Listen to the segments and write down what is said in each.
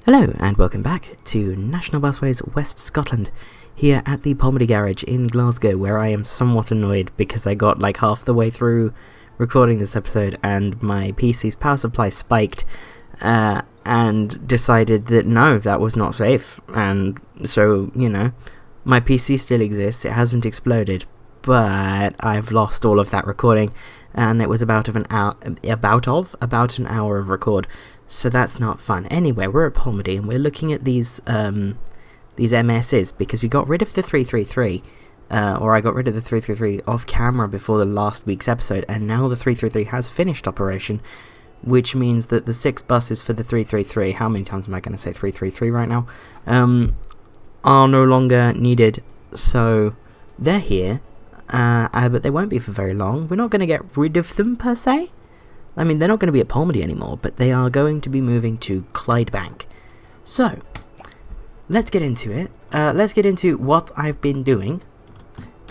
Hello and welcome back to National Busways West Scotland, here at the Polmedy Garage in Glasgow, where I am somewhat annoyed because I got like half the way through recording this episode and my PC's power supply spiked and decided that no, that was not safe, and so, you know, my PC still exists, it hasn't exploded, but I've lost all of that recording, and it was about an hour of record. So that's not fun. Anyway, we're at Polmedy and we're looking at these MSs because we got rid of the 333, or I got rid of the 333 off camera before the last week's episode, and now the 333 has finished operation, which means that the 6 buses for the 333, how many times am I going to say 333 right now, are no longer needed. So they're here, but they won't be for very long. We're not going to get rid of them per se. I mean, they're not going to be at Polmedy anymore, but they are going to be moving to Clydebank. So, let's get into it. Let's get into what I've been doing,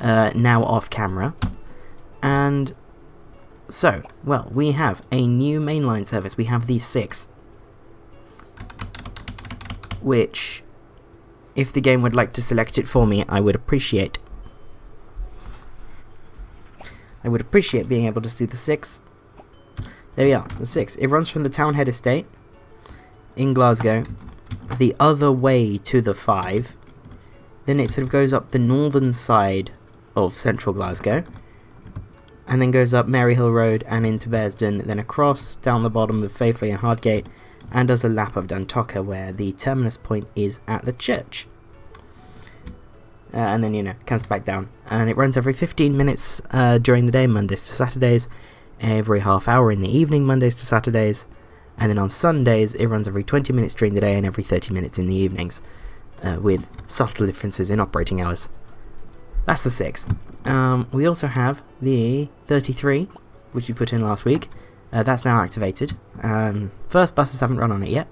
now off camera. And so, well, we have a new mainline service. We have these 6. Which, if the game would like to select it for me, I would appreciate. I would appreciate being able to see the 6. There we are, the 6. It runs from the Townhead estate in Glasgow the other way to the 5. Then it sort of goes up the northern side of central Glasgow, and then goes up Maryhill Road and into Bearsden, then across down the bottom of Faithfully and Hardgate, and does a lap of Duntocher where the terminus point is at the church. And then, you know, comes back down. And it runs every 15 minutes during the day, Mondays to Saturdays, every half hour in the evening, Mondays to Saturdays, and then on Sundays it runs every 20 minutes during the day and every 30 minutes in the evenings, with subtle differences in operating hours. That's the 6. We also have the 33, which we put in last week. That's now activated. First buses haven't run on it yet,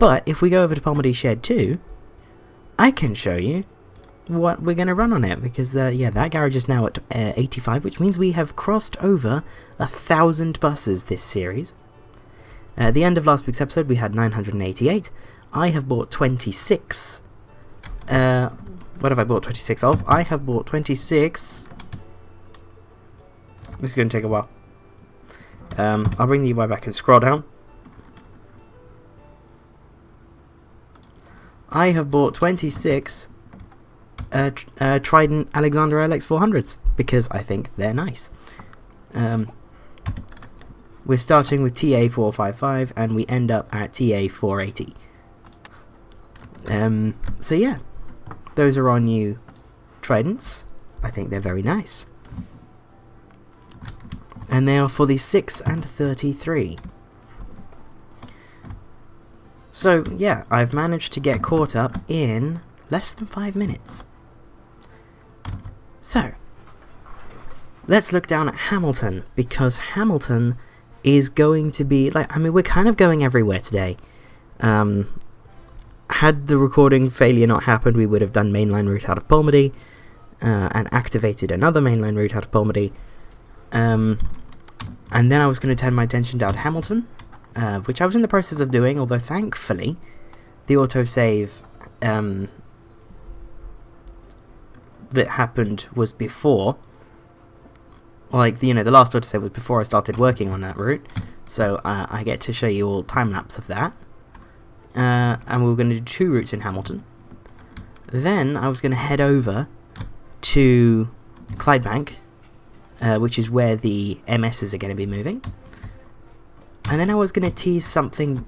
but if we go over to Polmedy Shed 2, I can show you what we're going to run on it, because yeah, that garage is now at 85, which means we have crossed over 1,000 buses this series. At the end of last week's episode we had 988. I have bought 26. What have I bought 26 of? I have bought 26. This is going to take a while. I'll bring the UI back and scroll down. I have bought 26 Trident Alexander LX400s because I think they're nice. We're starting with TA455 and we end up at TA480. So yeah, those are our new Tridents. I think they're very nice. And they are for the 6 and 33. So yeah, I've managed to get caught up in less than 5 minutes. So, let's look down at Hamilton, because Hamilton is going to be, like, I mean, we're kind of going everywhere today. Had the recording failure not happened, we would have done mainline route out of Polmedy, and activated another mainline route out of Polmedy. And then I was going to turn my attention down to Hamilton, which I was in the process of doing, although thankfully, the autosave that happened was before, like, you know, the last autosave was before I started working on that route, so I get to show you all time-lapse of that. And we were going to do 2 routes in Hamilton. Then I was going to head over to Clydebank, which is where the MSs are going to be moving. And then I was going to tease something,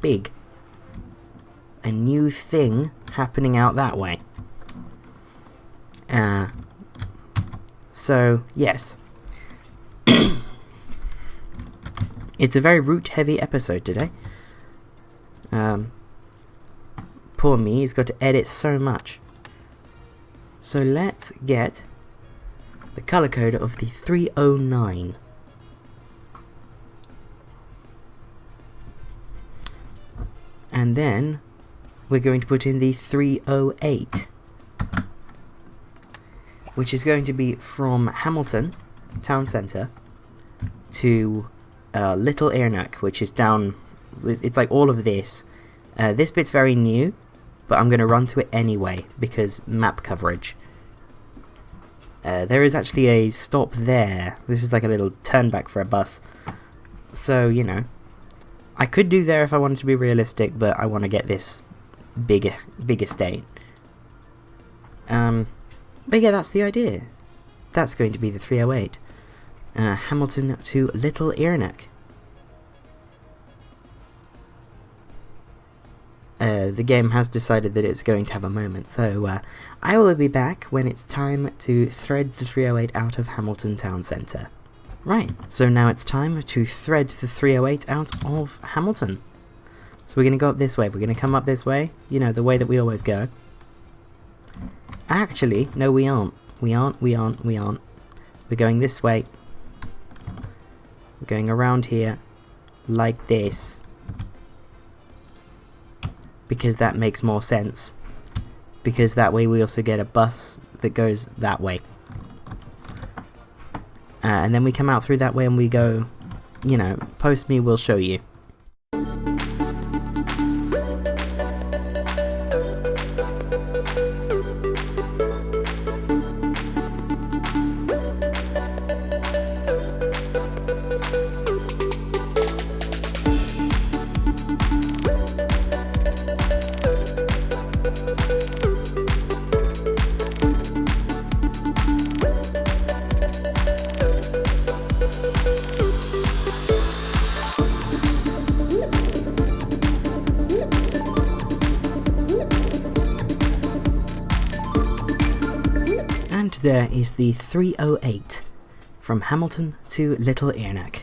big. A new thing happening out that way. So, yes. It's a very route-heavy episode today. Poor me, he's got to edit so much. So let's get the colour code of the 309. And then we're going to put in the 308, which is going to be from Hamilton town centre to Little Earnock, which is down It's like all of this. This bit's very new, but I'm going to run to it anyway, because map coverage. There is actually a stop there. This is like a little turn back for a bus. So, you know, I could do there if I wanted to be realistic, but I want to get this big estate. But yeah, that's the idea. That's going to be the 308. Hamilton to Little Earnock. The game has decided that it's going to have a moment, so I will be back when it's time to thread the 308 out of Hamilton Town Centre. Right, so now it's time to thread the 308 out of Hamilton. So we're going to go up this way, we're going to come up this way, you know, the way that we always go. Actually, no we aren't. We aren't. We're going this way. We're going around here, like this. Because that makes more sense. Because that way we also get a bus that goes that way. And then we come out through that way and we go, you know, post me, we'll show you. There is the 308 from Hamilton to Little Earnock.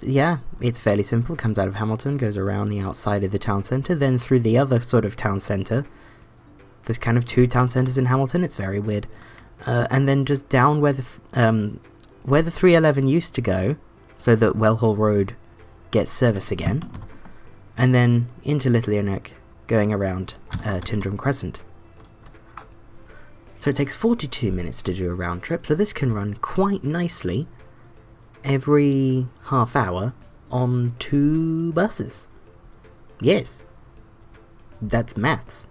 Yeah, it's fairly simple. Comes out of Hamilton, goes around the outside of the town centre, then through the other sort of town centre. There's kind of two town centres in Hamilton, it's very weird. And then just down where the 311 used to go, so that Wellhall Road gets service again. And then into Little Earnock, going around Tyndrum Crescent. So it takes 42 minutes to do a round trip, so this can run quite nicely every half hour on 2 buses. Yes, that's maths.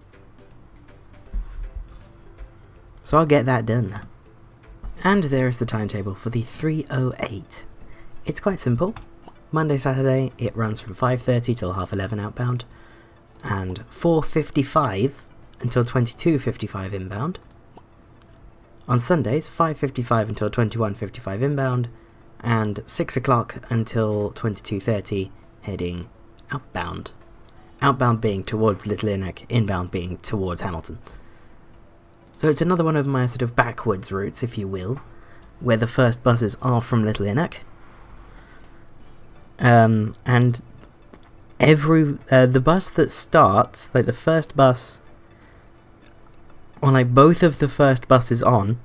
So I'll get that done. And there is the timetable for the 308. It's quite simple. Monday, Saturday, it runs from 5:30 till 11:30 outbound, and 4:55 until 22:55 inbound. On Sundays, 5:55 until 21:55 inbound, and 6 o'clock until 22:30 heading outbound. Outbound being towards Little Earnock, inbound being towards Hamilton. So it's another one of my sort of backwards routes, if you will, where the first buses are from Little Earnock. And the bus that starts, like the first bus, or like both of the first buses on,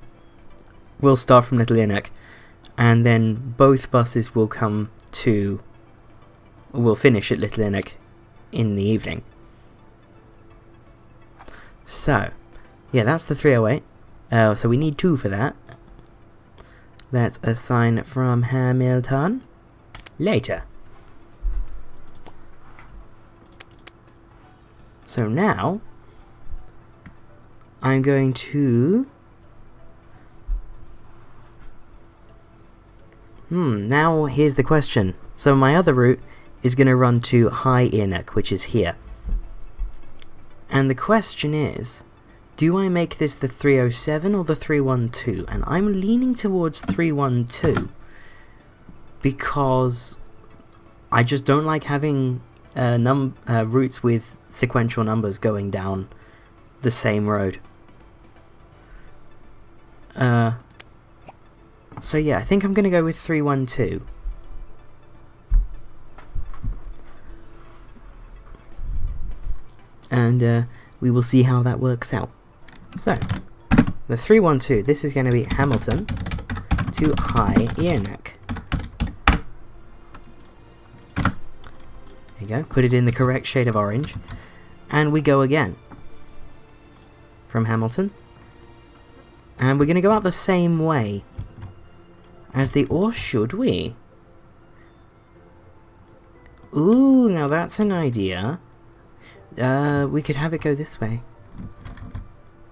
will start from Little Earnock, and then both buses will finish at Little Earnock in the evening. So, yeah, that's the 308. So we need 2 for that. Let's assign from Hamilton later. So now I'm going to now here's the question. So my other route is going to run to High Earnock, which is here. And the question is, do I make this the 307 or the 312? And I'm leaning towards 312 because I just don't like having routes with sequential numbers going down the same road. So yeah, I think I'm going to go with 312. And we will see how that works out. So, the 312, this is going to be Hamilton to High Earnock. There you go, put it in the correct shade of orange. And we go again. From Hamilton. And we're going to go out the same way as or should we? Ooh, now that's an idea. We could have it go this way.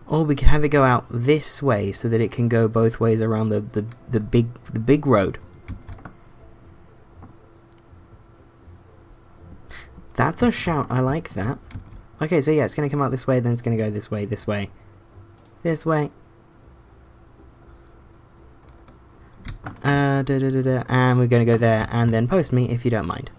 Or we could have it go out this way so that it can go both ways around the big road. That's a shout, I like that. Okay, so yeah, it's going to come out this way, then it's going to go this way, this way, this way. And we're going to go there, and then post me if you don't mind.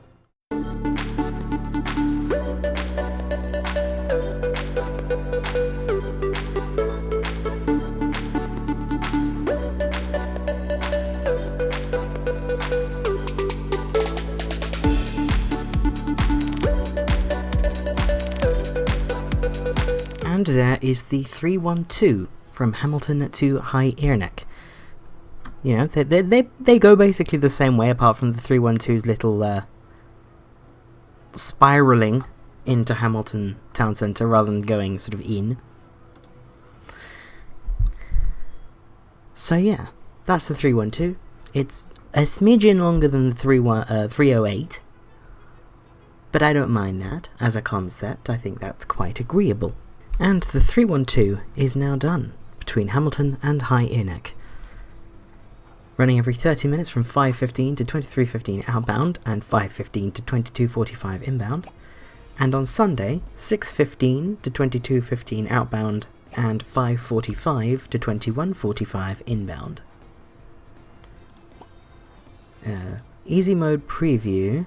And there is the 312 from Hamilton to High Earnock. You know, they go basically the same way, apart from the 312's little spiralling into Hamilton town centre rather than going sort of in. So yeah, that's the 312. It's a smidgen longer than the 308, but I don't mind that as a concept. I think that's quite agreeable. And the 312 is now done between Hamilton and High Earnock, running every 30 minutes from 5:15 to 23:15 outbound and 5:15 to 22:45 inbound, and on Sunday 6:15 to 22:15 outbound and 5:45 to 21:45 inbound. Easy mode preview.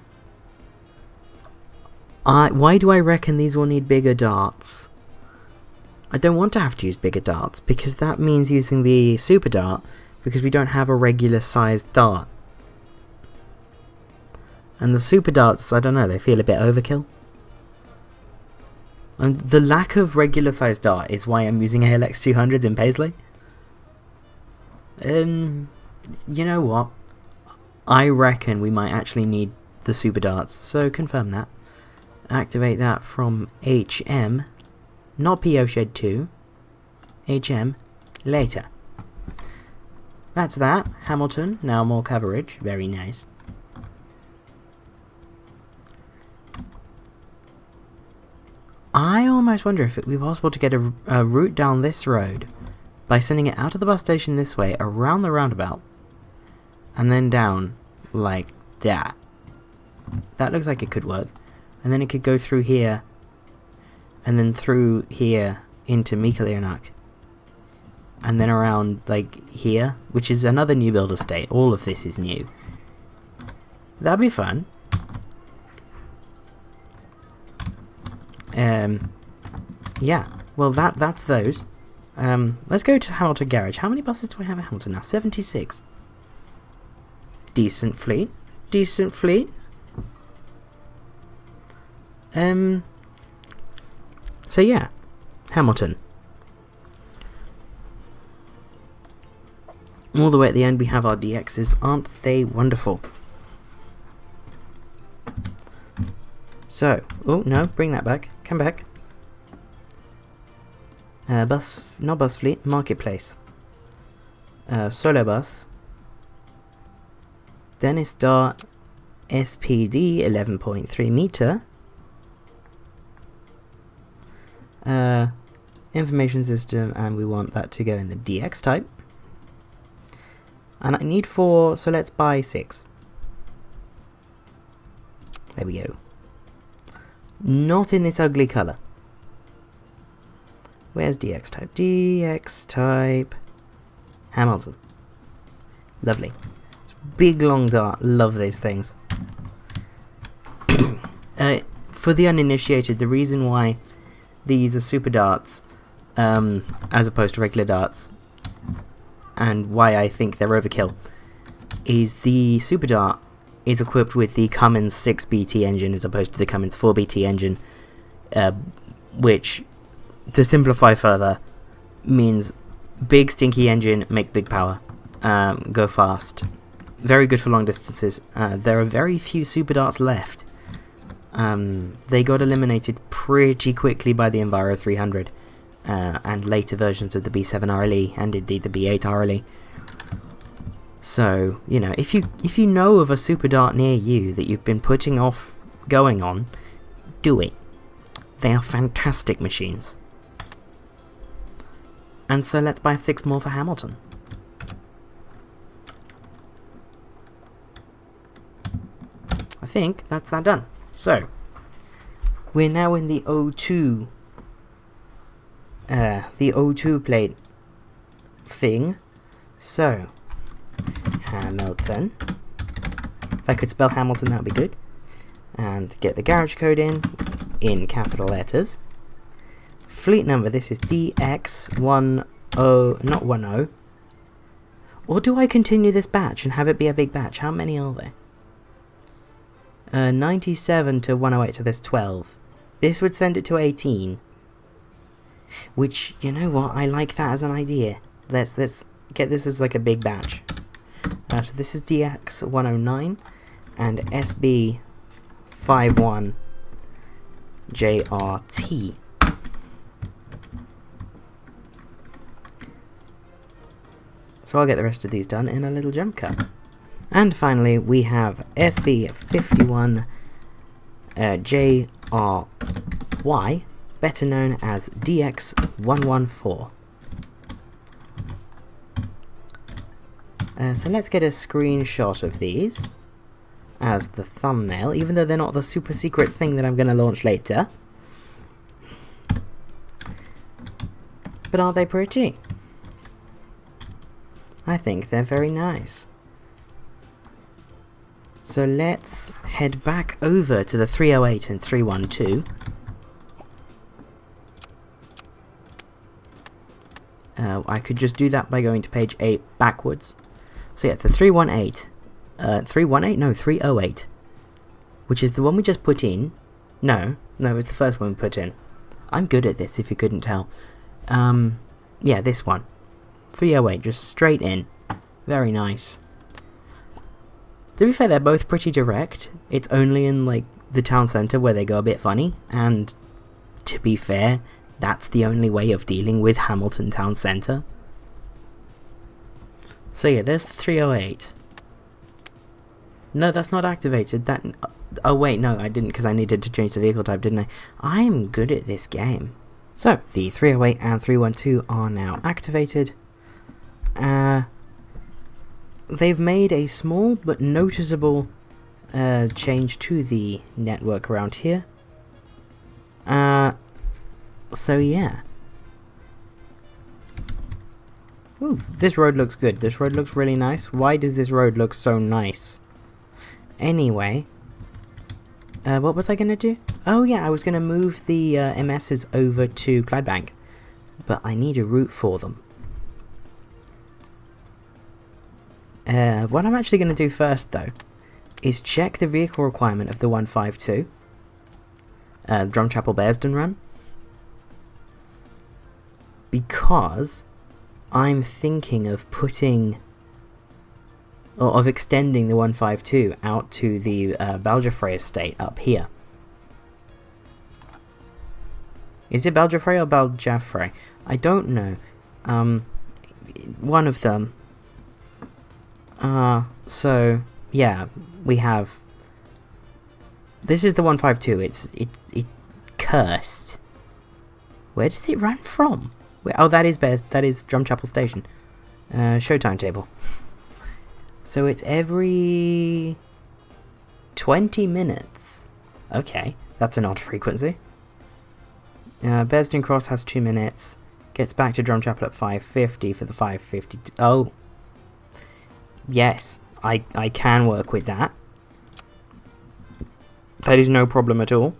Why do I reckon these will need bigger darts? I don't want to have to use bigger darts, because that means using the super dart, because we don't have a regular sized dart. And the super darts, I don't know, they feel a bit overkill. And the lack of regular sized dart is why I'm using ALX 200s in Paisley. You know what? I reckon we might actually need the super darts, so confirm that. Activate that from HM. Not PO Shed 2, HM, later. That's that. Hamilton, now more coverage. Very nice. I almost wonder if it would be possible to get a route down this road by sending it out of the bus station this way, around the roundabout, and then down like that. That looks like it could work. And then it could go through here, and then through here into Maryhill and Earnock, and then around like here, which is another new build estate. All of this is new. That'd be fun. Yeah, well that's those. Let's go to Hamilton Garage. How many buses do I have at Hamilton now? 76. Decent fleet. Decent fleet. So yeah, Hamilton. All the way at the end we have our DXs. Aren't they wonderful? So, oh no, bring that back. Come back. Not bus fleet, marketplace. Solo bus. Dennis Dart SPD 11.3 meter. Information system, and we want that to go in the DX type. And I need 4, so let's buy 6. There we go. Not in this ugly colour. Where's DX type? DX type Hamilton. Lovely. It's big long dart. Love these things. For the uninitiated, the reason why these are super darts as opposed to regular darts, and why I think they're overkill, is the super dart is equipped with the Cummins 6BT engine as opposed to the Cummins 4BT engine, which, to simplify further, means big stinky engine, make big power, go fast, very good for long distances. There are very few super darts left. They got eliminated pretty quickly by the Enviro 300 and later versions of the B7 RLE, and indeed the B8 RLE. So, you know, if you know of a super dart near you that you've been putting off going on, do it. They are fantastic machines. And so let's buy 6 more for Hamilton. I think that's that done. So, we're now in the O2 plate thing. So, Hamilton. If I could spell Hamilton, that would be good. And get the garage code in capital letters. Fleet number, this is DX10, not 10. Or do I continue this batch and have it be a big batch? How many are there? 97 to 108, so there's 12. This would send it to 18. Which, you know what, I like that as an idea. Let's get this as like a big batch. So this is DX109 and SB51JRT. So I'll get the rest of these done in a little jump cut. And finally we have SB51JRY, better known as DX114. So let's get a screenshot of these as the thumbnail, even though they're not the super secret thing that I'm going to launch later. But are they pretty? I think they're very nice. So let's head back over to the 308 and 312. I could just do that by going to page 8 backwards. So yeah, the 318. 318? No, 308. Which is the one we just put in. No, it's the first one we put in. I'm good at this, if you couldn't tell. Yeah, this one. 308, just straight in. Very nice. To be fair, they're both pretty direct. It's only in, like, the town centre where they go a bit funny. And, to be fair, that's the only way of dealing with Hamilton town centre. So yeah, there's the 308. No, that's not activated. That. Oh wait, no, I didn't, because I needed to change the vehicle type, didn't I? I'm good at this game. So, the 308 and 312 are now activated. They've made a small but noticeable change to the network around here. So yeah. Ooh, this road looks good. This road looks really nice. Why does this road look so nice? Anyway, what was I going to do? Oh yeah, I was going to move the MSs over to Clydebank, but I need a route for them. What I'm actually going to do first, though, is check the vehicle requirement of the 152, Drumchapel Bearsden run, because I'm thinking of extending the 152 out to the Balgefray estate up here. Is it Balgefray or Balgefray? I don't know. One of them. So yeah, we have. This is the 152. It's cursed. Where does it run from? Oh, that is Drumchapel Station. Show timetable. So it's every 20 minutes. Okay, that's an odd frequency. Bearsden Cross has 2 minutes. Gets back to Drumchapel at 5:50 for the 5:50. Oh, yes, I can work with that. That is no problem at all.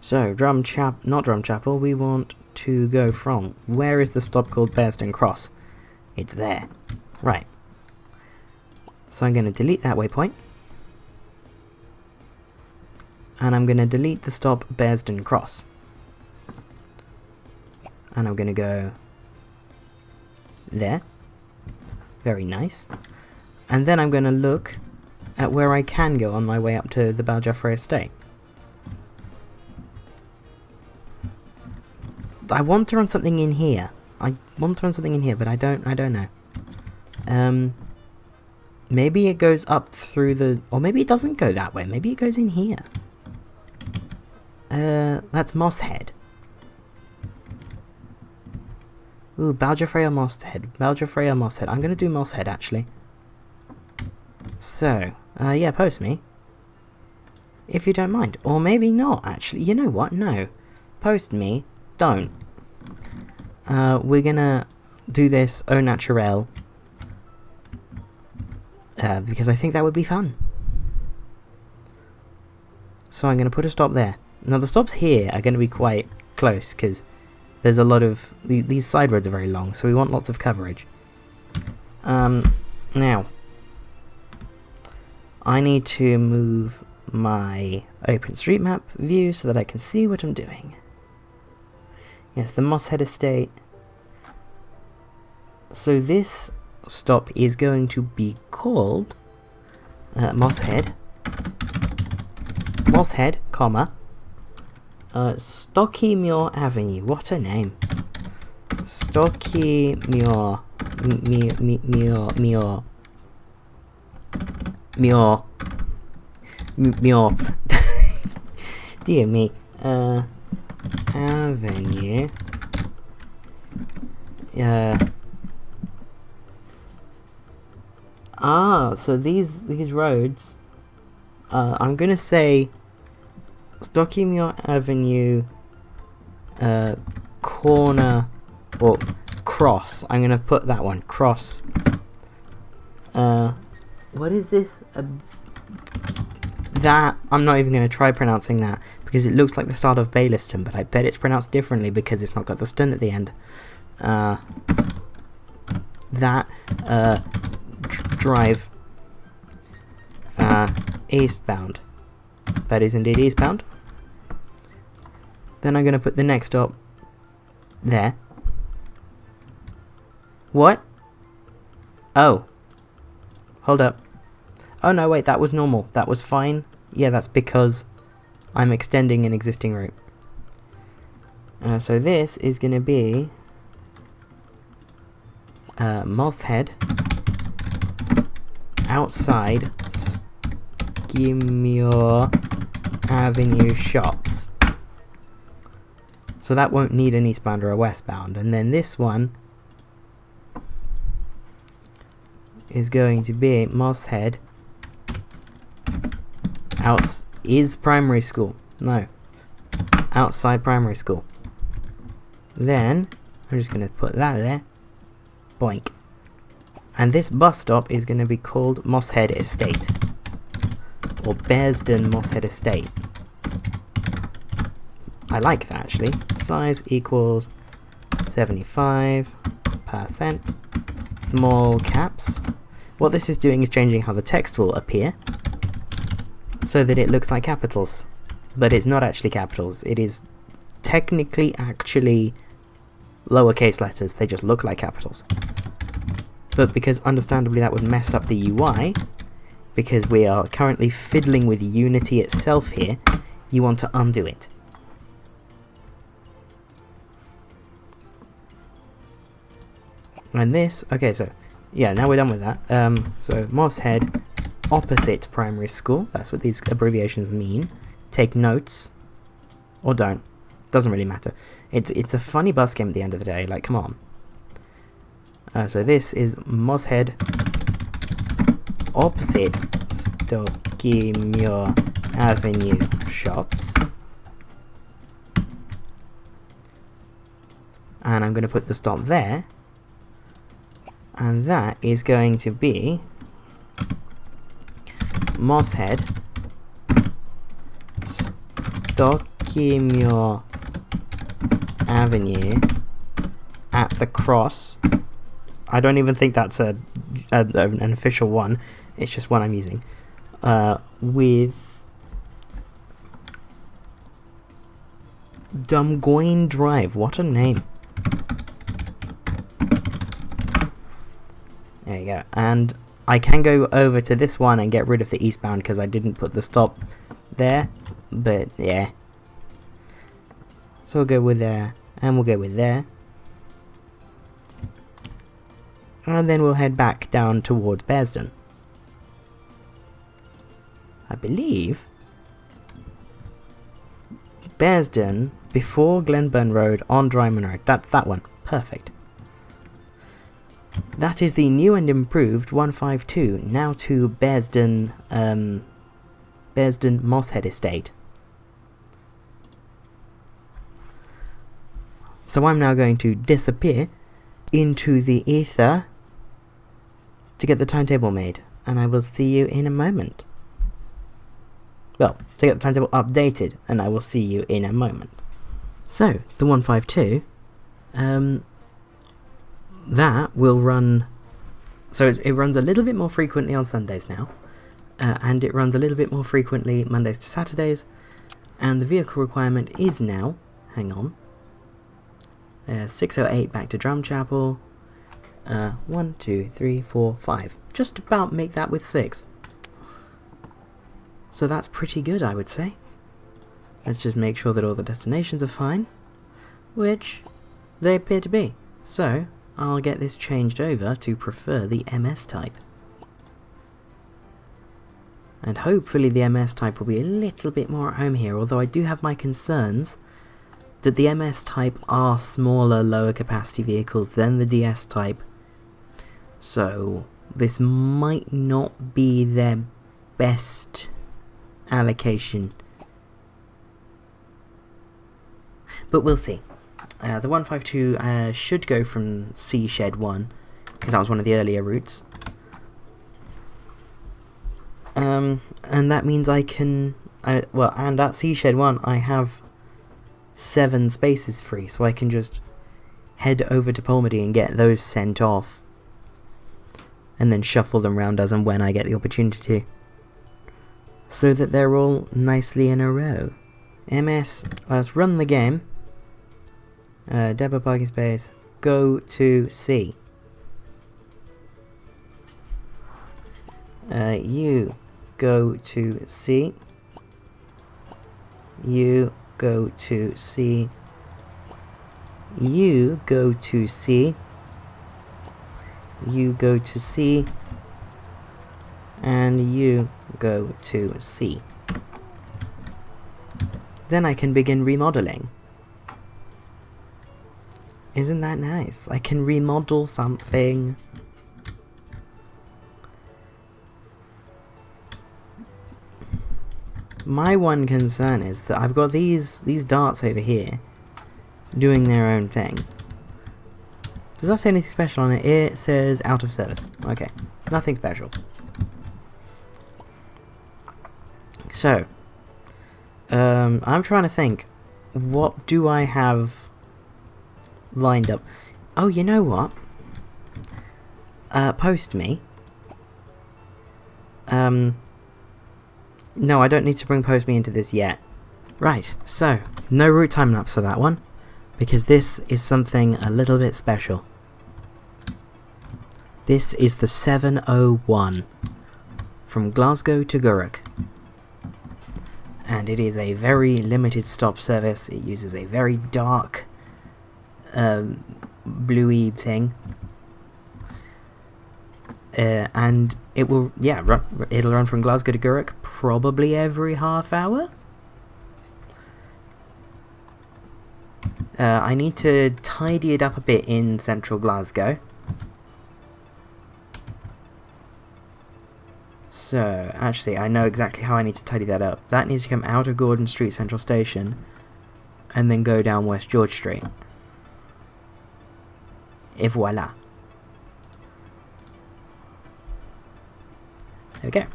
So, not Drumchapel, we want to go from... Where is the stop called Bearsden Cross? It's there. Right. So I'm going to delete that waypoint. And I'm going to delete the stop Bearsden Cross. And I'm going to go... there. Very nice. And then I'm going to look at where I can go on my way up to the Balgefray estate. I want to run something in here. But I don't know. Maybe it goes up through the... Or maybe it doesn't go that way. Maybe it goes in here. That's Mosshead. Ooh, Balgefrey or Mosshead. Balgefrey or Mosshead. I'm going to do Mosshead, actually. So, yeah, post me. If you don't mind. Or maybe not, actually. You know what? No. Post me. Don't. We're going to do this au naturel. Because I think that would be fun. So I'm going to put a stop there. Now the stops here are going to be quite close because there's a lot of... These side roads are very long, so we want lots of coverage. Now, I need to move my OpenStreetMap view so that I can see what I'm doing. Yes, the Mosshead Estate. So this stop is going to be called Mosshead, comma, Stockymure Avenue. What a name! Stockymure, Muir. Dear me. Avenue. So these roads, I'm gonna say Stockymure Avenue, corner, or cross. I'm gonna put that one, cross. What is this? That, I'm not even gonna try pronouncing that, because it looks like the start of Bayliston, but I bet it's pronounced differently because it's not got the stun at the end. Drive eastbound. That is indeed eastbound. Then I'm going to put the next stop there. What? Oh. Hold up. Oh no, wait, that was normal. That was fine. Yeah, that's because I'm extending an existing route. So this is going to be Mosshead outside Stockymure Avenue shops. So that won't need an eastbound or a westbound. And then this one is going to be Mosshead is primary school. No. Outside primary school. Then I'm just going to put that there. Boink. And this bus stop is going to be called Mosshead Estate. Or Bearsden Mosshead Estate. I like that actually. Size equals 75%. Small caps. What this is doing is changing how the text will appear so that it looks like capitals. But it's not actually capitals. It is technically actually lowercase letters. They just look like capitals. But because understandably that would mess up the UI, because we are currently fiddling with Unity itself here, you want to undo it. And this, okay, so yeah, now we're done with that. So Mosshead opposite primary school, that's what these abbreviations mean. Take notes, or don't, doesn't really matter. It's a funny bus game at the end of the day, like come on. So this is Mosshead opposite Stockymure Avenue shops. And I'm going to put the stop there. And that is going to be Mosshead Stockymure Avenue at the cross. I don't even think that's an official one. It's just one I'm using. With Dumgoyne Drive. What a name. There you go. And I can go over to this one and get rid of the eastbound because I didn't put the stop there. But yeah. So we'll go with there. And we'll go with there. And then we'll head back down towards Bearsden. I believe, Bearsden before Glenburn Road on Dryman Road. That's that one. Perfect. That is the new and improved 152, now to Bearsden, Bearsden Mosshead Estate. So I'm now going to disappear into the ether to get the timetable made, and I will see you in a moment. Well, to get the timetable updated, and I will see you in a moment. So, the 152, that will run, so it runs a little bit more frequently on Sundays now, and it runs a little bit more frequently Mondays to Saturdays, and the vehicle requirement is now, hang on, 608 back to Drumchapel, 1, 2, 3, 4, 5, just about make that with 6. So that's pretty good, I would say. Let's just make sure that all the destinations are fine, which they appear to be. So, I'll get this changed over to prefer the MS type. And hopefully the MS type will be a little bit more at home here, although I do have my concerns that the MS type are smaller, lower capacity vehicles than the DS type. So, this might not be their best allocation. But we'll see. The 152 should go from C Shed 1, because that was one of the earlier routes. And that means I can... well, and at C Shed 1 I have 7 spaces free, so I can just head over to Polmedy and get those sent off. And then shuffle them round as and when I get the opportunity to. So that they're all nicely in a row. MS, let's run the game. Depot parking space, go to C. You go to C. You go to C. You go to C. You go to C. And you go to C. Then I can begin remodeling. Isn't that nice? I can remodel something. My one concern is that I've got these darts over here doing their own thing. Does that say anything special on it? It says out of service. Okay, nothing special. So, I'm trying to think, what do I have lined up? Oh, you know what? Post me. No, I don't need to bring Post me into this yet. Right, so, no route time lapse for that one, because this is something a little bit special. This is the 701 from Glasgow to Gurrock. And it is a very limited stop service. It uses a very dark bluey thing, and it will, it'll run from Glasgow to Gurrock probably every half hour. I need to tidy it up a bit in central Glasgow. So, actually, I know exactly how I need to tidy that up. That needs to come out of Gordon Street Central Station and then go down West George Street. Et voila. There we go.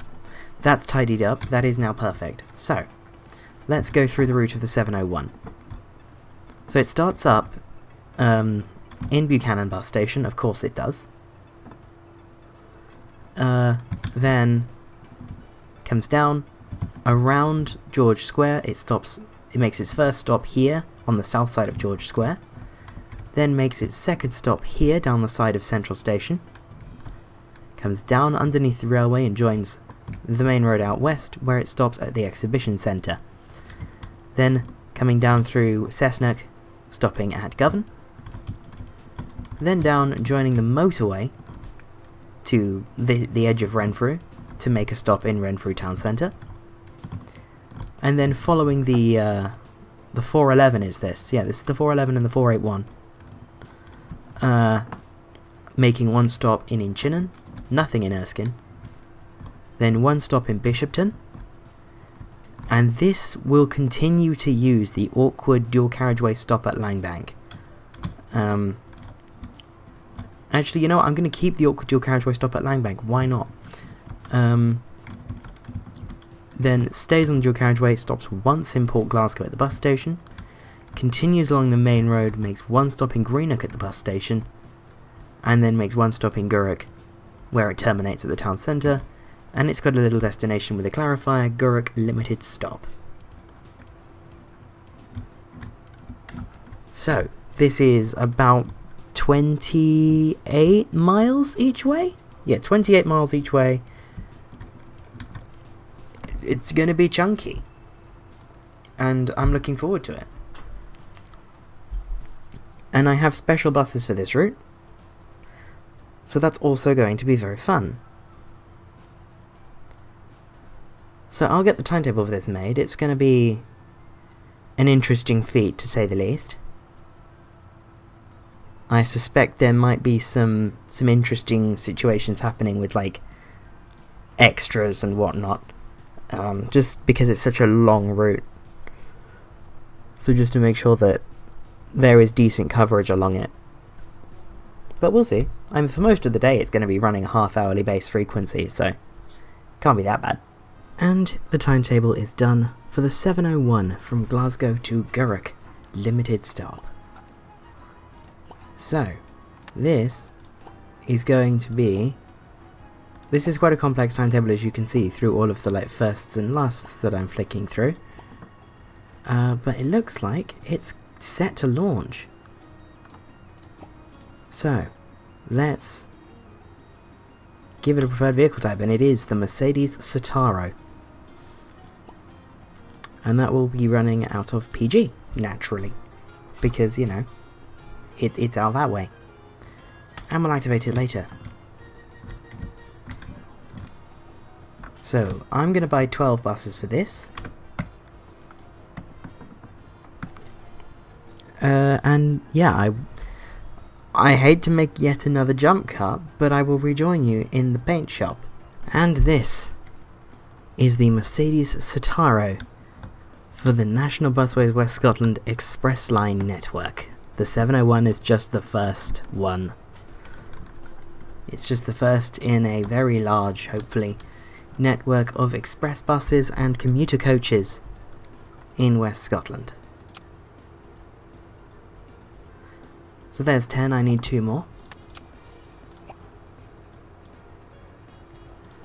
That's tidied up. That is now perfect. So, let's go through the route of the 701. So it starts up in Buchanan bus station. Of course it does. Then comes down around George Square. It makes its first stop here on the south side of George Square. Then makes its second stop here down the side of Central Station. Comes down underneath the railway and joins the main road out west, where it stops at the Exhibition Centre. Then coming down through Cessnock, stopping at Govan. Then down, joining the motorway to the edge of Renfrew to make a stop in Renfrew Town Centre. And then following the 411 is this. Yeah, this is the 411 and the 481. Making one stop in Inchinnan, nothing in Erskine. Then one stop in Bishopton. And this will continue to use the awkward dual carriageway stop at Langbank. Actually, you know what? I'm going to keep the awkward dual carriageway stop at Langbank. Why not? Then stays on the dual carriageway, stops once in Port Glasgow at the bus station, continues along the main road, makes one stop in Greenock at the bus station, and then makes one stop in Gurrock, where it terminates at the town centre, and it's got a little destination with a clarifier, Gurrock Limited Stop. So, this is about 28 miles each way? Yeah, 28 miles each way. It's going to be chunky. And I'm looking forward to it. And I have special buses for this route. So that's also going to be very fun. So I'll get the timetable for this made. It's going to be an interesting feat, to say the least. I suspect there might be some interesting situations happening with, like, extras and whatnot. Just because it's such a long route. So just to make sure that there is decent coverage along it. But we'll see. I mean, for most of the day it's going to be running a half-hourly base frequency, so can't be that bad. And the timetable is done for the 701 from Glasgow to Gurrock Limited Stop. So, this is going to be... This is quite a complex timetable, as you can see, through all of the firsts and lasts that I'm flicking through. But it looks like it's set to launch. So, let's give it a preferred vehicle type, and it is the Mercedes Citaro. And that will be running out of PG, naturally. Because, you know, it's out that way. And we'll activate it later. So, I'm going to buy 12 buses for this. And yeah, I hate to make yet another jump cut, but I will rejoin you in the paint shop. And this is the Mercedes Citaro for the National Busways West Scotland Express Line network. The 701 is just the first one. It's just the first in a very large, hopefully, network of express buses and commuter coaches in West Scotland. So there's 10, I need 2 more.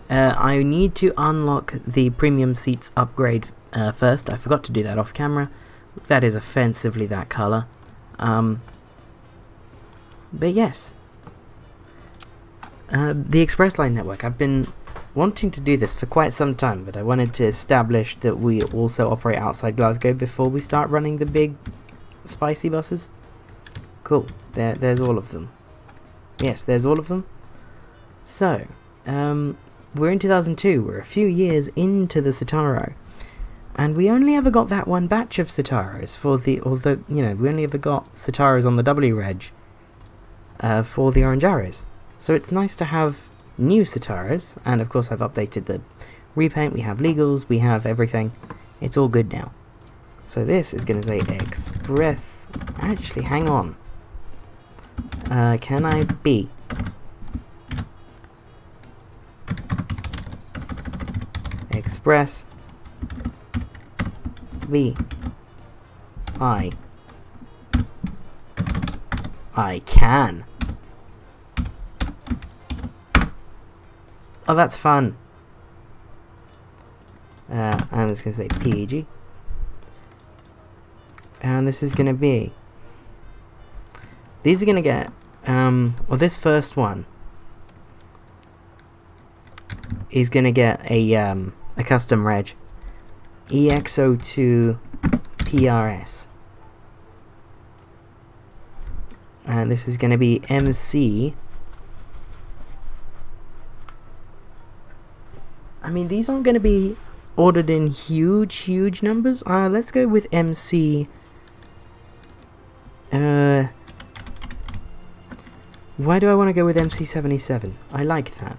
I need to unlock the premium seats upgrade first. I forgot to do that off camera. That is offensively that colour. But yes. The Express Line network. I've been wanting to do this for quite some time, but I wanted to establish that we also operate outside Glasgow before we start running the big spicy buses. Cool. There's all of them. Yes, there's all of them. So, we're in 2002. We're a few years into the Citaro. And we only ever got that one batch of Citaros for the... Although, you know, we only ever got Citaros on the W reg for the Orange Arrows. So it's nice to have new Citaros. And, of course, I've updated the repaint. We have legals. We have everything. It's all good now. So this is going to say Express... Actually, hang on. Can I be? Express B. I can. Oh, that's fun. And it's going to say PG. And this is going to be... These are going to get... well, this first one is going to get a custom reg. EX02 PRS. And this is going to be MC. I mean, these aren't going to be ordered in huge numbers. Let's go with MC. Why do I want to go with MC77? I like that.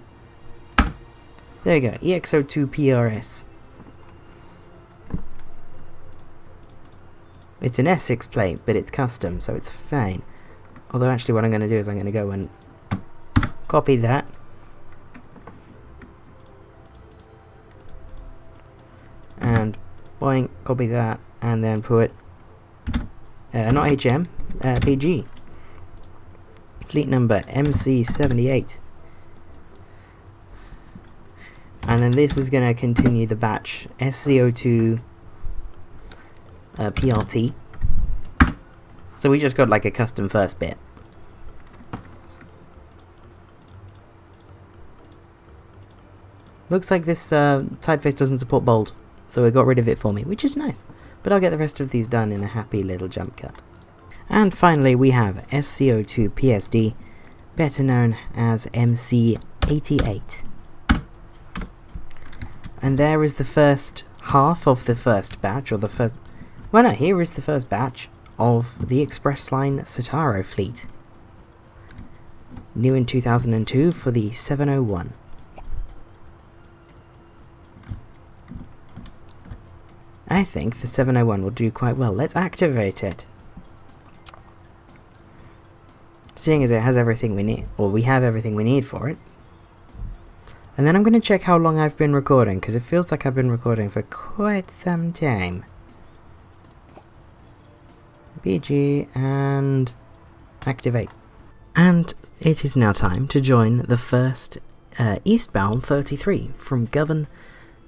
There you go, EX02 PRS. It's an Essex plate, but it's custom, so it's fine. Although actually what I'm going to do is I'm going to go and copy that. And boing, copy that, and then put, not HM, PG. Fleet number MC78. And then this is going to continue the batch SCO2 PRT. So we just got like a custom first bit. Looks like this typeface doesn't support bold, so it got rid of it for me, which is nice. But I'll get the rest of these done in a happy little jump cut. And finally we have SCO2 PSD, better known as MC88. And there is the first half of the first batch, or the first... Well no, here is the first batch of the Express Line Citaro fleet. New in 2002 for the 701. I think the 701 will do quite well. Let's activate it. Seeing as it has everything we need, or we have everything we need for it. And then I'm going to check how long I've been recording, because it feels like I've been recording for quite some time. BG and activate. And it is now time to join the first eastbound 33 from Govan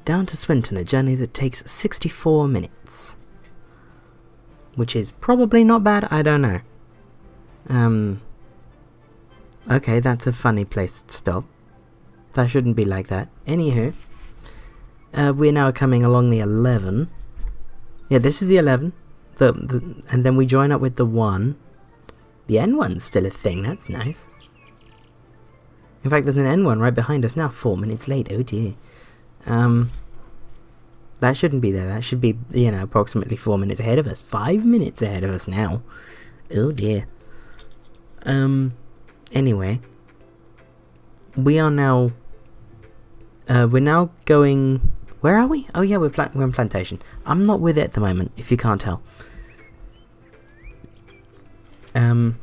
down to Swinton, a journey that takes 64 minutes. Which is probably not bad, I don't know. Okay, that's a funny place to stop. That shouldn't be like that. Anywho, we're now coming along the 11. Yeah, this is the 11. And then we join up with the 1. The N1's still a thing, that's nice. In fact, there's an N1 right behind us now, 4 minutes late, oh dear. That shouldn't be there, that should be, you know, approximately 4 minutes ahead of us. 5 minutes ahead of us now. Oh dear. Anyway. We are now... we're now going... Where are we? Oh yeah, we're in Plantation. I'm not with it at the moment, if you can't tell. So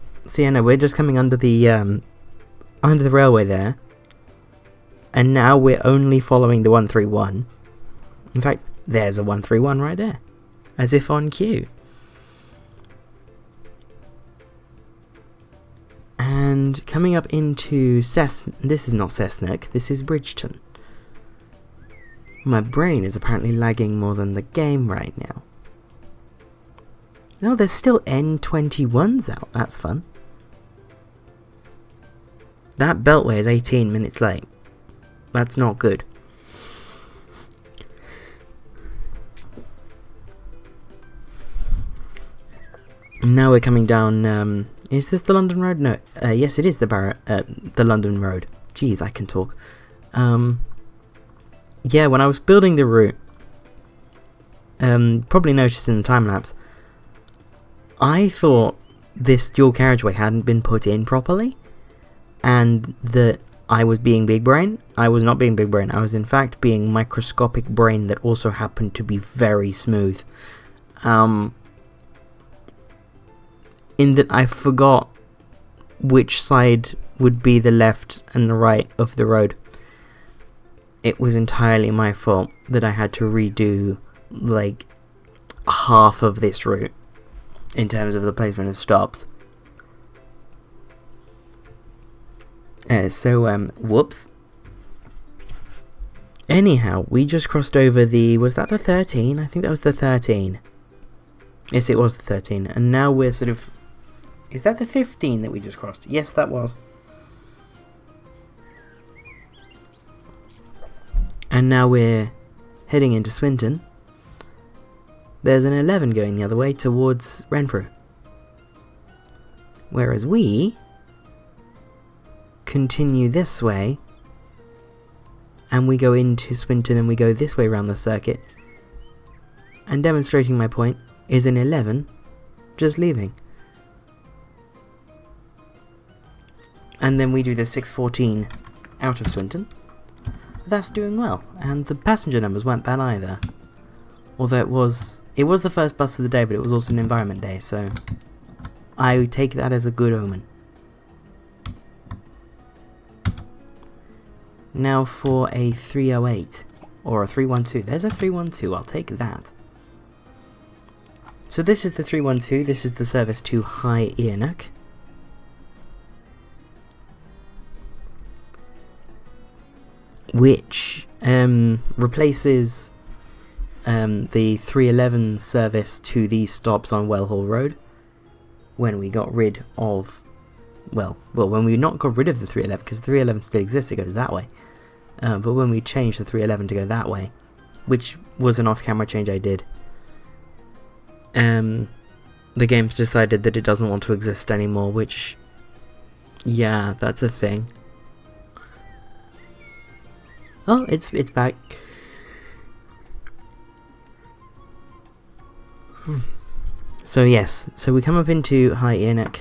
yeah, no, we're just coming under the railway there. And now we're only following the 131. In fact, there's a 131 right there. As if on cue. And coming up into this is not Cessnock, this is Bridgeton. My brain is apparently lagging more than the game right now. No, there's still N21s out, that's fun. That beltway is 18 minutes late. That's not good. Now we're coming down, is this the London Road? No, yes it is the London Road. Jeez, I can talk. Yeah, when I was building the route, probably noticed in the time-lapse, I thought this dual carriageway hadn't been put in properly, and that I was being big brain. I was not being big brain, I was in fact being microscopic brain that also happened to be very smooth. In that I forgot which side would be the left and the right of the road. It was entirely my fault that I had to redo like half of this route in terms of the placement of stops. Whoops. Anyhow, we just crossed over the... Was that the 13? I think that was the 13. Yes, it was the 13. And now we're sort of... Is that the 15 that we just crossed? Yes, that was. And now we're heading into Swinton. There's an 11 going the other way towards Renfrew. Whereas we continue this way and we go into Swinton and we go this way around the circuit. And demonstrating my point is an 11 just leaving. And then we do the 6:14 out of Swinton. That's doing well, and the passenger numbers weren't bad either. Although it was the first bus of the day, but it was also an environment day, so I take that as a good omen. Now for a 308 or a 312. There's a 312. I'll take that. So this is the 312. This is the service to High Earnock. Which replaces the 311 service to these stops on Wellhall Road when we got rid of, when we not got rid of the 311, because the 311 still exists, it goes that way, but when we changed the 311 to go that way, which was an off-camera change I did, the game's decided that it doesn't want to exist anymore, which, yeah, that's a thing. Oh, it's back. So yes, so we come up into High Earnock.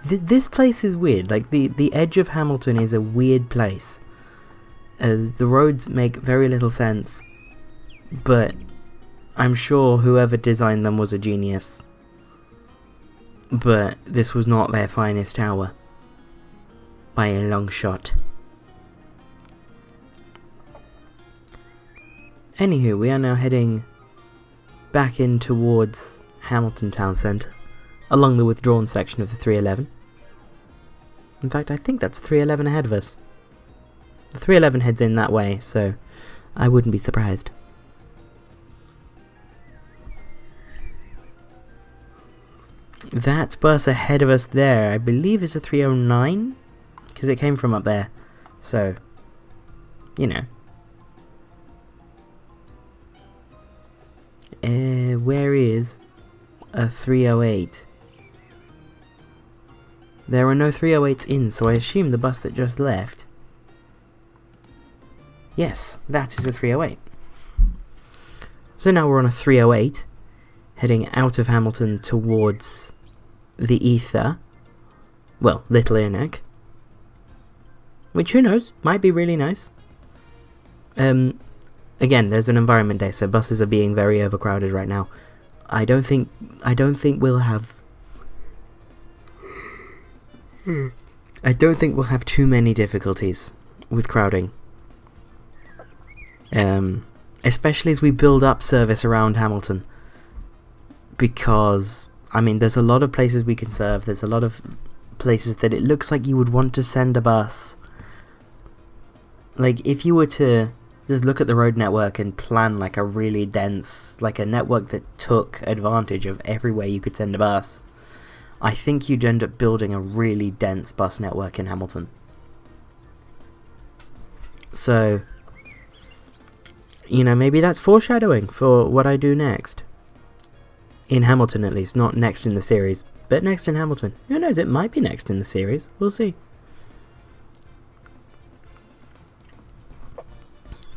This place is weird. Like the edge of Hamilton is a weird place. The roads make very little sense, but I'm sure whoever designed them was a genius. But this was not their finest hour. By a long shot. Anywho, we are now heading back in towards Hamilton Town Centre, along the withdrawn section of the 311. In fact, I think that's 311 ahead of us. The 311 heads in that way, so I wouldn't be surprised. That bus ahead of us there, I believe is a 309? Because it came from up there, so, you know. Where is a 308? There are no 308s in, so I assume the bus that just left. Yes, that is a 308. So now we're on a 308, heading out of Hamilton towards the ether. Well, Little Earnock. Which, who knows, might be really nice. Again, there's an environment day, so buses are being very overcrowded right now. I don't think we'll have too many difficulties with crowding. Especially as we build up service around Hamilton. Because, I mean, there's a lot of places we can serve, there's a lot of places that it looks like you would want to send a bus. Like, if you were to just look at the road network and plan like a really dense, like a network that took advantage of everywhere you could send a bus, I think you'd end up building a really dense bus network in Hamilton. So, you know, maybe that's foreshadowing for what I do next. In Hamilton, at least. Not next in the series, but next in Hamilton. Who knows, it might be next in the series. We'll see.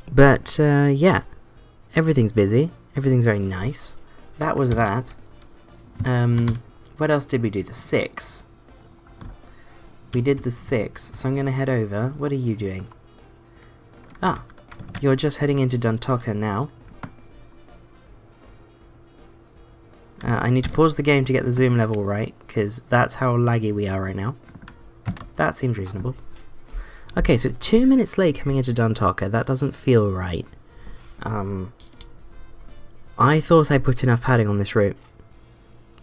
But, yeah, everything's busy, everything's very nice. That was that. What else did we do? The 6. We did the 6, so I'm going to head over. What are you doing? Ah, you're just heading into Duntocher now. I need to pause the game to get the zoom level right, because that's how laggy we are right now. That seems reasonable. Okay, so it's 2 minutes late coming into Duntocher. That doesn't feel right. I thought I put enough padding on this route.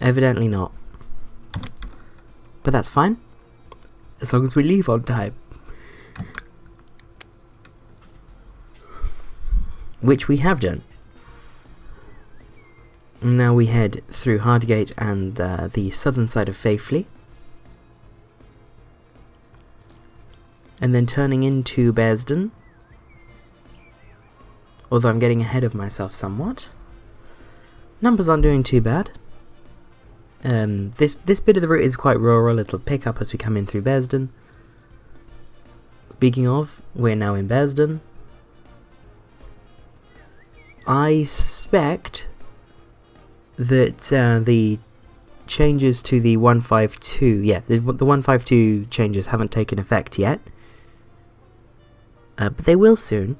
Evidently not. But that's fine. As long as we leave on time. Which we have done. And now we head through Hardgate and the southern side of Faifley. And then turning into Bearsden. Although I'm getting ahead of myself somewhat. Numbers aren't doing too bad. This bit of the route is quite rural. It'll pick up as we come in through Bearsden. Speaking of, we're now in Bearsden. I suspect that the changes to the 152, the 152 changes haven't taken effect yet, but they will soon,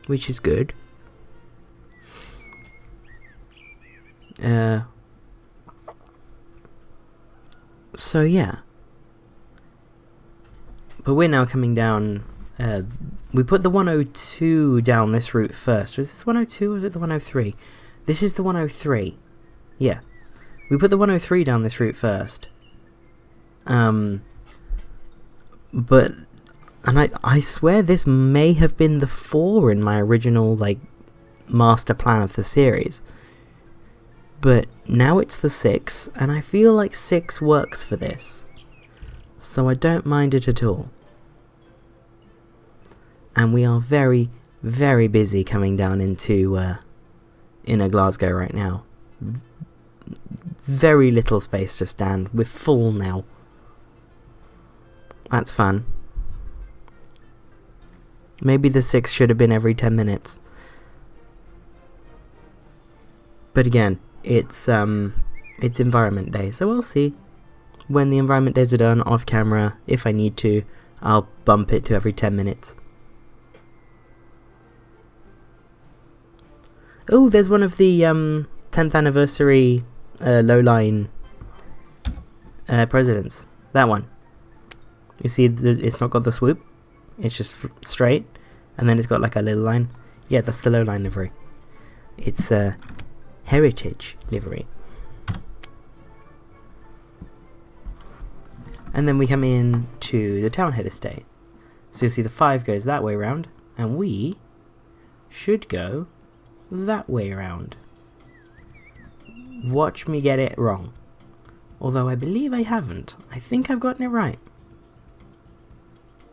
which is good. So yeah, but we're now coming down. We put the 102 down this route first. Was this 102 or was it the 103? This is the 103. Yeah, we put the 103 down this route first. But I swear this may have been the 4 in my original master plan of the series. But now it's the 6, and I feel like 6 works for this. So I don't mind it at all. And we are very, very busy coming down into inner Glasgow right now. Very little space to stand. We're full now. That's fun. Maybe the 6 should have been every 10 minutes. But again, it's Environment Day, so we'll see. When the Environment Days are done, off camera, if I need to, I'll bump it to every 10 minutes. Oh, there's one of the 10th anniversary low-line presidents. That one. You see, it's not got the swoop. It's just straight. And then it's got like a little line. Yeah, that's the low-line livery. It's a heritage livery. And then we come in to the Townhead estate. So you'll see the 5 goes that way around. And we should go that way around. Watch me get it wrong. Although I believe I haven't. I think I've gotten it right.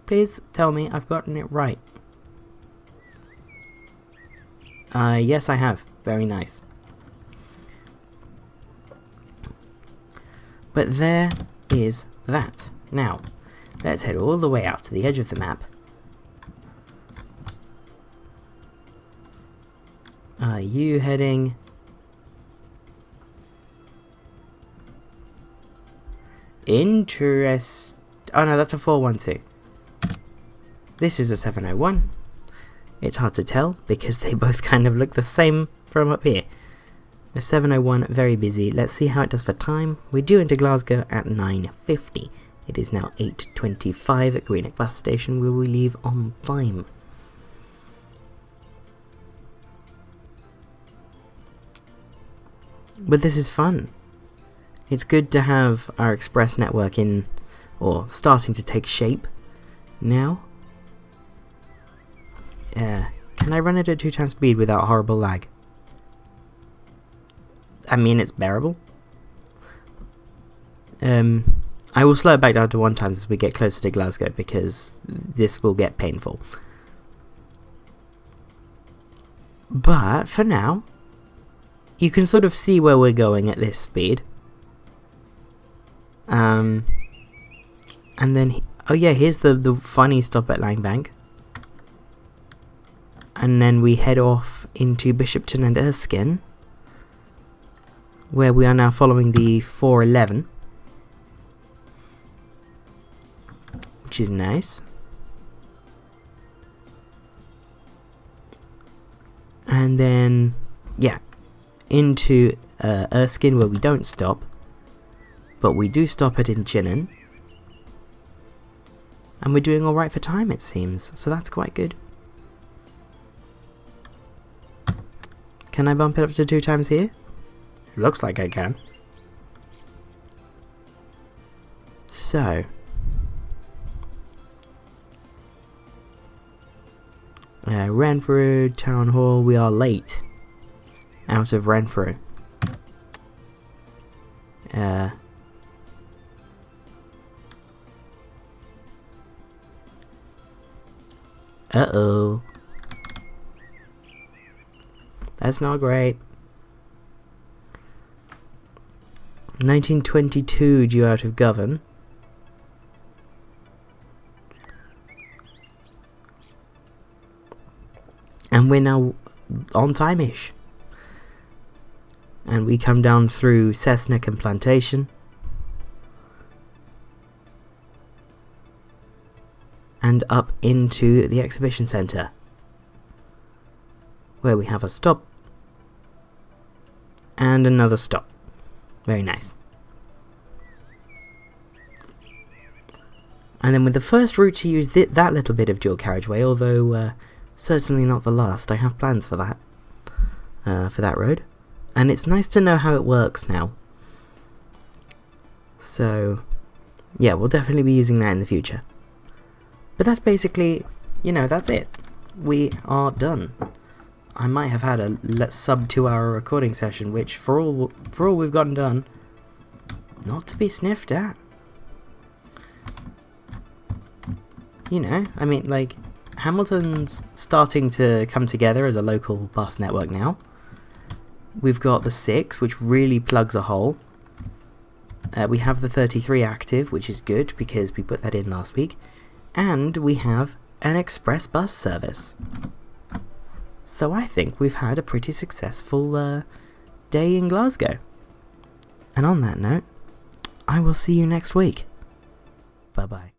Please tell me I've gotten it right. Yes I have. Very nice. But there is that. Now, let's head all the way out to the edge of the map. Are you heading? Oh no, that's a 412. This is a 701. It's hard to tell because they both kind of look the same from up here. A 701, very busy. Let's see how it does for time. We're due into Glasgow at 9:50. It is now 8:25 at Earnock bus station. Will we leave on time? But this is fun. It's good to have our express network in, or starting to take shape now. Can I run it at 2 times speed without horrible lag? I mean, it's bearable. I will slow it back down to 1 times as we get closer to Glasgow because this will get painful. But for now, you can sort of see where we're going at this speed. And then, oh yeah, here's the funny stop at Langbank. And then we head off into Bishopton and Erskine, where we are now following the 411, which is nice. And then, yeah, into Erskine, where we don't stop, but we do stop at Inchinnan, and we're doing alright for time, it seems, so that's quite good. Can I bump it up to 2 times here? Looks like I can. So, Renfrew, Town Hall, we are late out of Renfrew. Uh-oh. That's not great. 1922 due out of Govan. And we're now on time-ish. And we come down through Cessnock and Plantation. And up into the exhibition centre, where we have a stop and another stop. Very nice. And then with the first route to use that little bit of dual carriageway, although certainly not the last, I have plans for that road. And it's nice to know how it works now. So, yeah, we'll definitely be using that in the future. But that's basically, that's it. We are done. I might have had a sub 2 hour recording session, which for all we've gotten done, not to be sniffed at. I mean, like, Hamilton's starting to come together as a local bus network now. We've got the 6, which really plugs a hole. We have the 33 active, which is good because we put that in last week. And we have an express bus service. So I think we've had a pretty successful day in Glasgow. And on that note, I will see you next week. Bye-bye.